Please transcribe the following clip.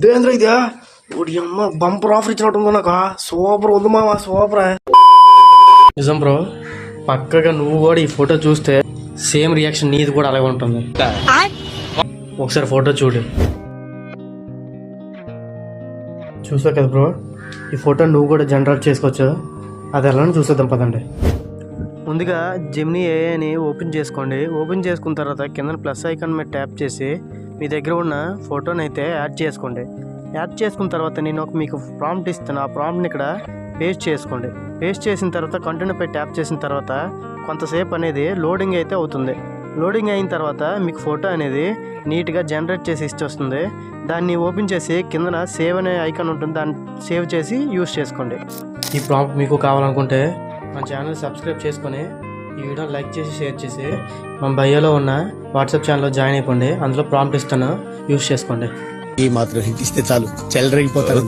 దేంద్ర ఇదా ఒకటి అమ్మ బంపర్ ఆఫర్ ఇచ్చినట్టు నాకు సూపర్ ఉంది మామ సూపర్. నిజం బ్రో, పక్కగా నువ్వు కూడా ఈ ఫోటో చూస్తే సేమ్ రియాక్షన్ నీది కూడా అలాగే ఉంటుంది. ఒకసారి ఫోటో చూడు. చూసావు కదా బ్రో, ఈ ఫోటో నువ్వు కూడా జనరేట్ చేసుకోవచ్చు. అది ఎలా చూసేద్దాం పదండి. ముందుగా జెమినీ ఏఐని ఓపెన్ చేసుకోండి. ఓపెన్ చేసుకున్న తర్వాత కింద ప్లస్ ఐకాన్ మీద ట్యాప్ చేసి మీ దగ్గర ఉన్న ఫోటోని అయితే యాడ్ చేసుకోండి. యాడ్ చేసుకున్న తర్వాత నేను మీకు ప్రాంప్ట్ ఇస్తాను. ఆ ప్రాంప్ట్ని ఇక్కడ పేస్ట్ చేసుకోండి. పేస్ట్ చేసిన తర్వాత కంటిన్యూ పై ట్యాప్ చేసిన తర్వాత కొంతసేపు అనేది లోడింగ్ అయితే అవుతుంది. లోడింగ్ అయిన తర్వాత మీకు ఫోటో అనేది నీట్గా జనరేట్ చేసి ఇస్తుంది. దాన్ని ఓపెన్ చేసి కిందన సేవ్ అనే ఐకాన్ ఉంటుంది, దాన్ని సేవ్ చేసి యూస్ చేసుకోండి. ఈ ప్రాంప్ట్ మీకు కావాలనుకుంటే మన ఛానల్ సబ్స్క్రైబ్ చేసుకొని ఈ వీడియో లైక్ చేసి షేర్ చేసి మన బయోలో ఉన్న వాట్సాప్ ఛానల్లో జాయిన్ అయిపోండి. అందులో ప్రాంప్ట్ ఇస్తాను, యూస్ చేసుకోండి. ఈ మాత్రం హిట్ ఇస్తే చాలు చెల్లరగిపోతారు.